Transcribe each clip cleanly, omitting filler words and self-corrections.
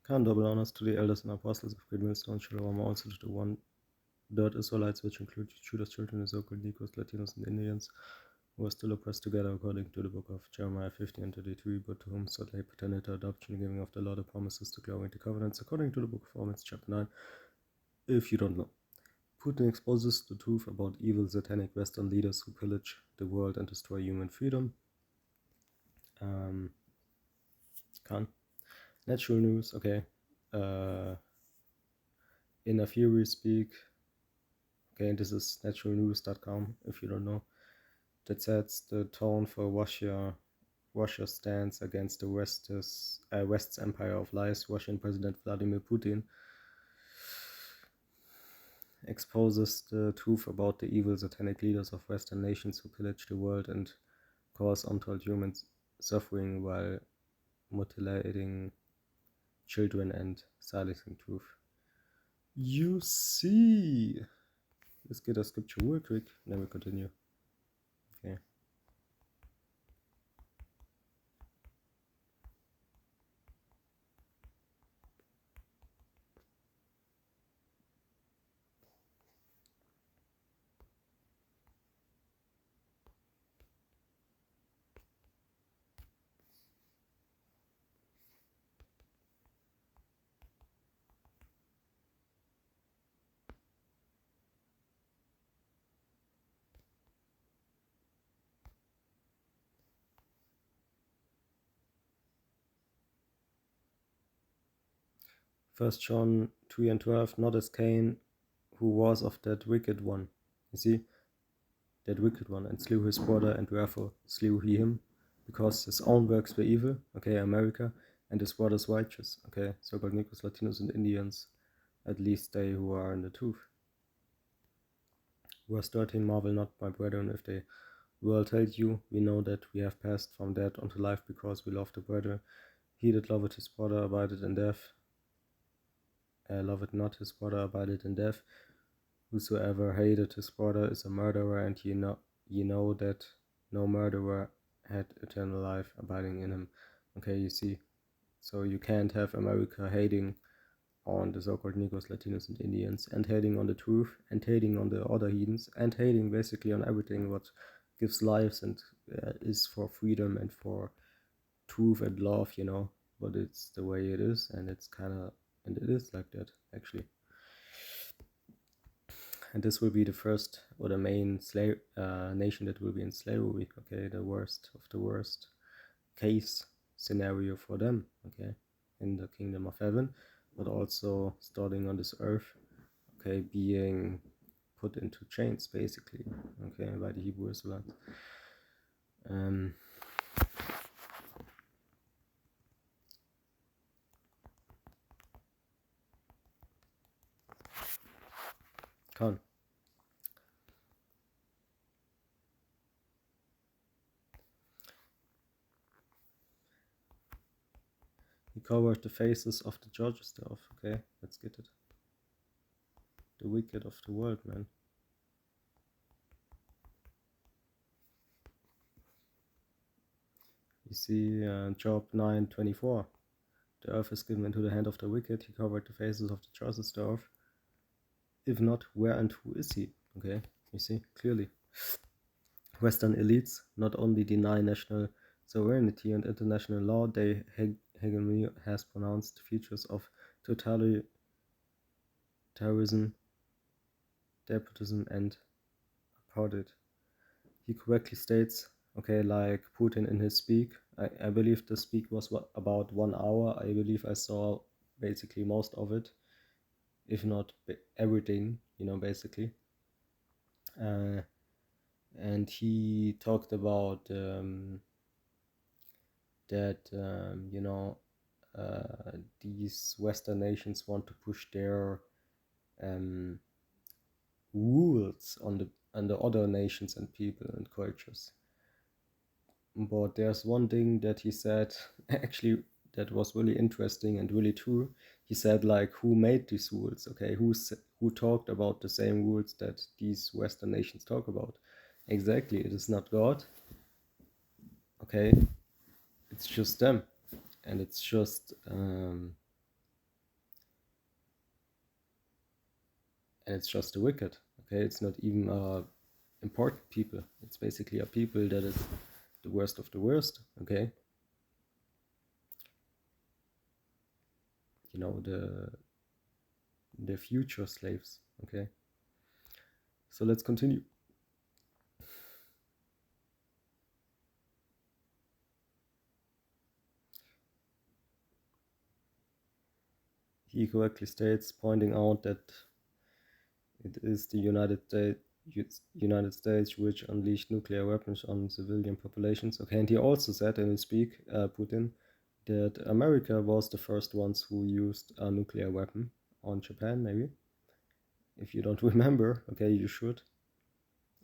Count double honors to the elders and apostles of Great Millstone, Shalom also to the one-third Israelites, which include Judah's children, the so-called Negroes, Latinos, and Indians, who are still oppressed together according to the book of Jeremiah 50 and 33, but to whom sought they paternity, adoption, giving of the Lord the promises to glory and the covenants, according to the book of Romans chapter 9, if you don't know. Putin exposes the truth about evil satanic Western leaders who pillage the world and destroy human freedom. Natural news, okay. In a Fury speak, okay, this is naturalnews.com, if you don't know, that sets the tone for Russia's stance against the West's empire of lies. Russian President Vladimir Putin exposes the truth about the evil satanic leaders of Western nations who pillage the world and cause untold human suffering while mutilating children and silencing truth. You see. Let's get a scripture real quick, then we continue. Okay. First John 3 and 12, not as Cain, who was of that wicked one. You see, that wicked one, and slew his brother, and wherefore slew he him, because his own works were evil, okay, America, and his brother's righteous, okay, so-called Negroes, Latinos, and Indians, at least they who are in the truth. Verse 13, marvel not, my brethren, if they will tell you, we know that we have passed from death unto life, because we love the brother. He that loveth his brother abideth in death. Loveth not his brother abideth in death. Whosoever hated his brother is a murderer, and ye know that no murderer had eternal life abiding in him. Okay, you see. So you can't have America hating on the so-called Negroes, Latinos, and Indians, and hating on the truth, and hating on the other heathens, and hating basically on everything what gives lives and is for freedom and for truth and love, you know. But it's the way it is, and it's and it is like that, actually. And this will be the first or the main nation that will be in slavery, okay, the worst of the worst case scenario for them, okay, in the kingdom of heaven, but also starting on this earth, okay, being put into chains, basically, okay, by the Hebrew Israelites. Come. He covered the faces of the judges thereof, okay, let's get it. The wicked of the world, man. You see, Job 9:24. The earth is given into the hand of the wicked. He covered the faces of the judges thereof. If not, where and who is he? Okay, you see, clearly. Western elites not only deny national sovereignty and international law, their hegemony has pronounced features of totalitarianism, despotism, and apartheid. He correctly states, okay, like Putin in his speak, I believe the speak was about 1 hour. I believe I saw basically most of it, if not everything, you know, basically. And he talked about that, you know, these Western nations want to push their rules on the other nations and people and cultures. But there's one thing that he said, actually, that was really interesting and really true. He said, like, who made these rules? Okay, who talked about the same rules that these Western nations talk about? Exactly, it is not God. Okay, it's just them, and it's just and it's just the wicked. Okay, it's not even important people. It's basically a people that is the worst of the worst. Okay, you know, the future slaves. Okay, so let's continue. He correctly states, pointing out that it is the United States which unleashed nuclear weapons on civilian populations. Okay, and he also said in his speech, Putin, that America was the first ones who used a nuclear weapon on Japan, maybe. If you don't remember, okay, you should.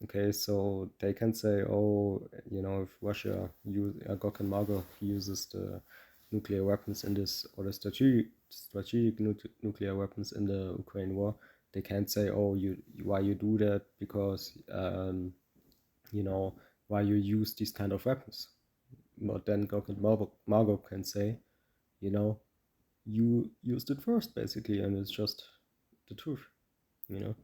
Okay, so they can say, oh, you know, if Russia Gok and Magog uses the nuclear weapons in this, or the strategic nuclear weapons in the Ukraine war, they can't say, oh, why you do that, because you know, why you use these kind of weapons. But then Gok and Magog can say, you know, you used it first, basically, and it's just the truth, you know.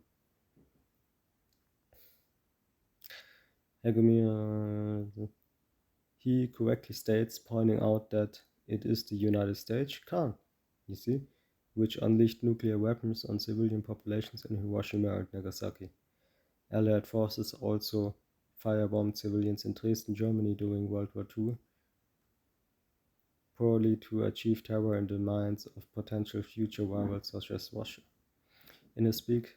He correctly states, pointing out that it is the United States, Khan, you see, which unleashed nuclear weapons on civilian populations in Hiroshima and Nagasaki. Allied forces also firebombed civilians in Dresden, Germany during World War II, probably to achieve terror in the minds of potential future rivals such as Russia. In his speech,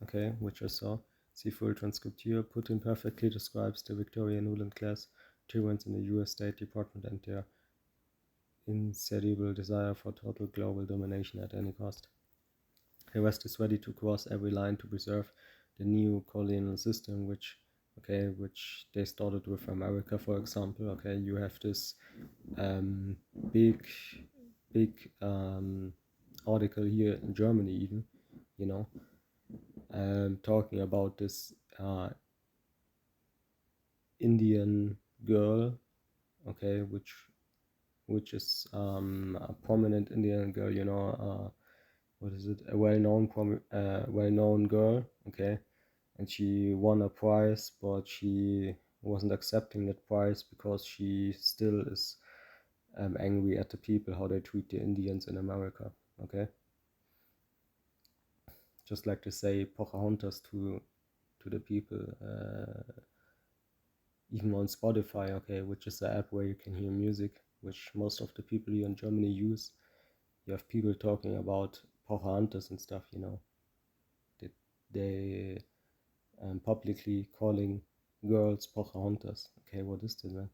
okay, which I saw, see full transcript here, Putin perfectly describes the Victoria Nuland class tyrants in the US State Department and their insatiable desire for total global domination at any cost. The West is ready to cross every line to preserve the new colonial system, which they started with America, for example. Okay, you have this big article here in Germany, even, you know, talking about this Indian girl, okay, which is a prominent Indian girl, you know, what is it? A well-known girl, okay, and she won a prize, but she wasn't accepting that prize because she still is angry at the people how they treat the Indians in America, okay. Just like to say Pocahontas to the people, even on Spotify, okay, which is the app where you can hear music, which most of the people here in Germany use. You have people talking about Pocahontas and stuff, you know. They publicly calling girls Pocahontas. Okay, what is this, man?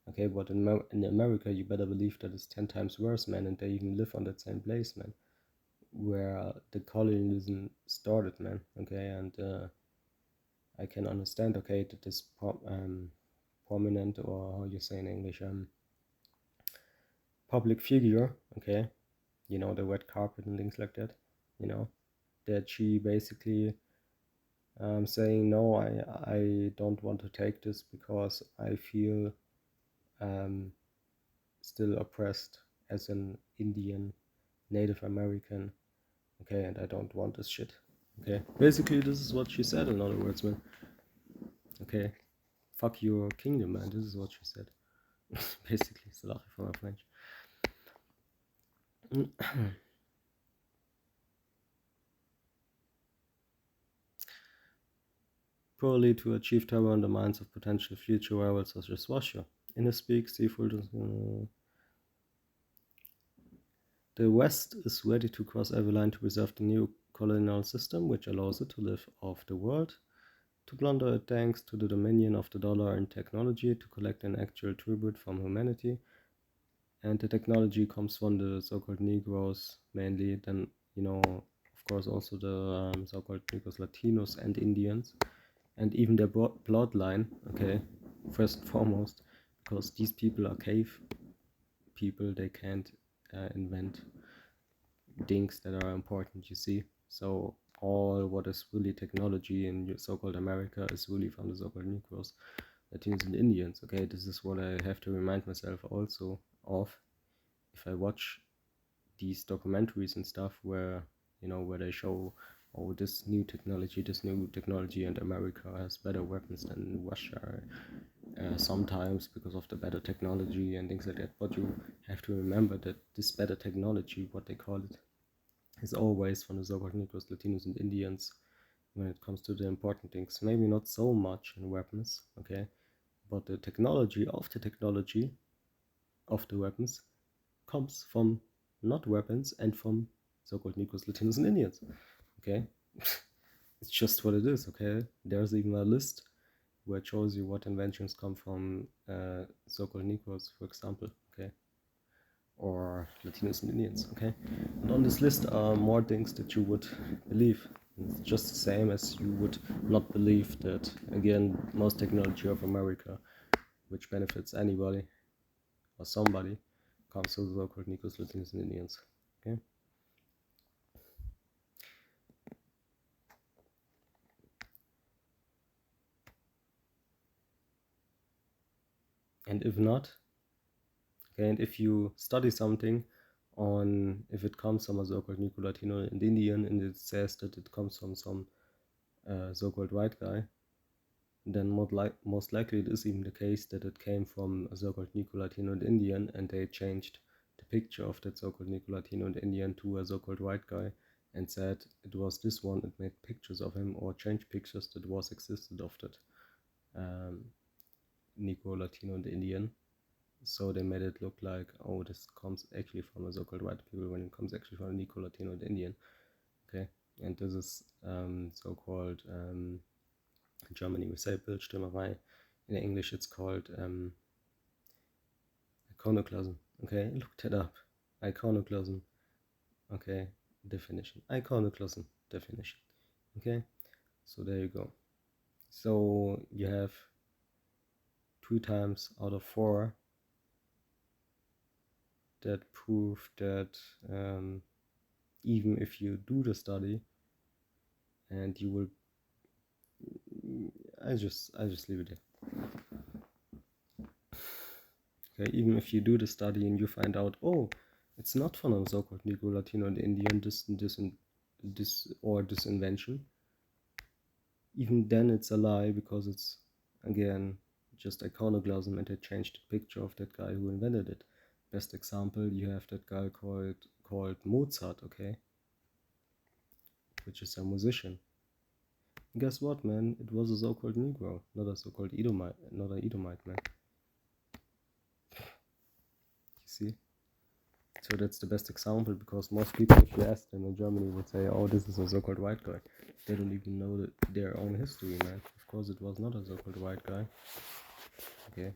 Okay, but in America, you better believe that it's 10 times worse, man, and they even live on that same place, man, where the colonialism started, man. Okay, and I can understand, okay, that this prominent, or how you say in English, public figure, okay, you know, the red carpet and things like that, you know, that she basically saying, no, I don't want to take this because I feel still oppressed as an Indian Native American, okay, and I don't want this shit, okay. Basically, this is what she said, in other words, man. Okay, fuck your kingdom, man. This is what she said. Basically, sorry for my French. Probably to achieve terror in the minds of potential future rivals such as Russia. In his speech, the West is ready to cross every line to preserve the new colonial system, which allows it to live off the world, to plunder it thanks to the dominion of the dollar and technology, to collect an actual tribute from humanity. And the technology comes from the so-called Negroes mainly, then, you know, of course also the so-called Negroes, Latinos and Indians, and even their bloodline, okay, first and foremost, because these people are cave people, they can't invent things that are important, you see. So all what is really technology in so-called America is really from the so-called Negroes, Latinos and Indians, okay. This is what I have to remind myself also of if I watch these documentaries and stuff where, you know, where they show oh, this new technology, and America has better weapons than Russia, sometimes because of the better technology and things like that. But you have to remember that this better technology, what they call it, is always from the so-called Negroes, Latinos, and Indians when it comes to the important things. Maybe not so much in weapons, okay, but the technology of the weapons comes from not weapons and from so-called Negroes, Latinos, and Indians, okay. It's just what it is, okay. There's even a list where it shows you what inventions come from so-called Negroes, for example, okay, or Latinos and Indians, okay. And on this list are more things that you would believe. It's just the same as you would not believe that, again, most technology of America, which benefits anybody or somebody, comes from the so-called Negroes, Latinos, and Indians, okay. And if not, okay, and if you study something on if it comes from a so-called Negro, Latino, and Indian, and it says that it comes from some so-called white guy, then most likely it is even the case that it came from a so-called Negro, Latino, and Indian, and they changed the picture of that so-called Negro, Latino, and Indian to a so-called white guy and said it was this one, it made pictures of him or changed pictures that was existed of that Negro, Latino, and Indian. So they made it look like, oh, this comes actually from a so-called white people when it comes actually from a Negro, Latino, and Indian. Okay, and this is so-called, in Germany we say Bildstimmerei. In English it's called iconoclasm. Okay, look that up. Iconoclasm. Okay, definition. Iconoclasm definition. Okay, so there you go. So you have 3 times out of 4 that prove that even if you do the study and you will, I just leave it there. Okay, even if you do the study and you find out, oh, it's not from a so-called Negro, Latino, and Indian, this invention, even then it's a lie, because it's, again, just iconoclasm, and they changed the picture of that guy who invented it. Best example, you have that guy called Mozart, okay, which is a musician. Guess what, man? It was a so-called Negro, not a so-called Edomite, not an Edomite, man. You see? So that's the best example, because most people, if you ask them in Germany, would say, oh, this is a so-called white guy. They don't even know their own history, man. Of course it was not a so-called white guy. Okay.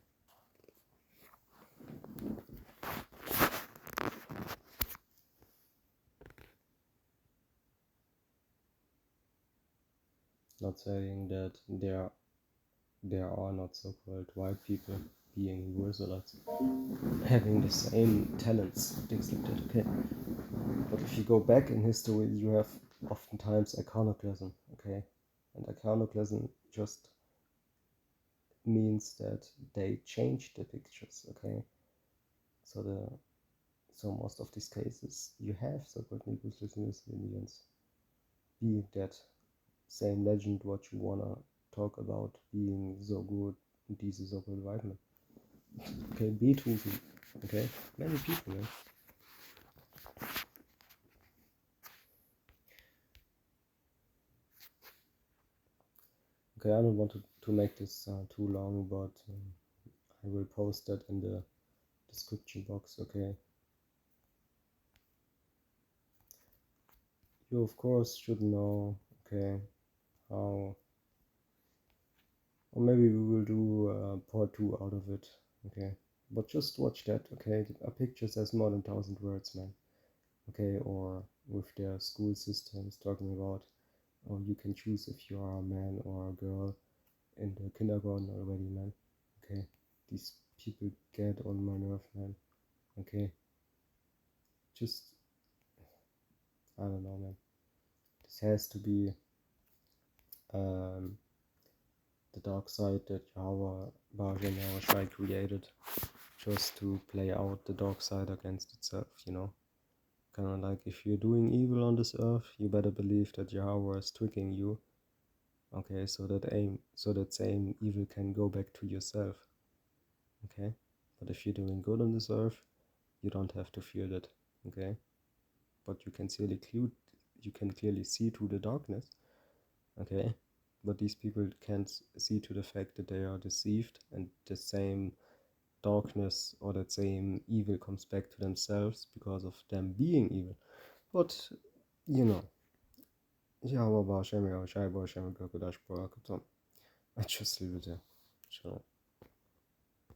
Not saying that there are not so-called white people being Ursulites, having the same talents, things like that, okay. But if you go back in history, you have oftentimes iconoclasm, okay. And iconoclasm just means that they change the pictures, okay. So most of these cases you have so-called Negroes, Latinos, and Indians, be that same legend what you wanna talk about being so good, these so-called white men. Okay, Beethoven, okay, many people, man. Okay, I don't want to make this too long, but I will post that in the description box, okay. You of course should know, okay, how, or maybe we will do part 2 out of it, okay. But just watch that, okay. A picture says more than 1,000 words, man. Okay, or with their school systems talking about, oh, you can choose if you are a man or a girl in the kindergarten already, man. Okay, these people get on my nerve, man. Okay, just, I don't know, man. This has to be the dark side that Yahweh Baja Shai created, just to play out the dark side against itself, you know. kind of like, if you're doing evil on this earth, you better believe that Yahweh is tricking you. Okay, so that same evil can go back to yourself. Okay, but if you're doing good on this earth, you don't have to fear that. Okay, but you can clearly see through the darkness. Okay, but these people can't see to the fact that they are deceived, and the same darkness or that same evil comes back to themselves because of them being evil. But you know, I just leave it there. Ciao.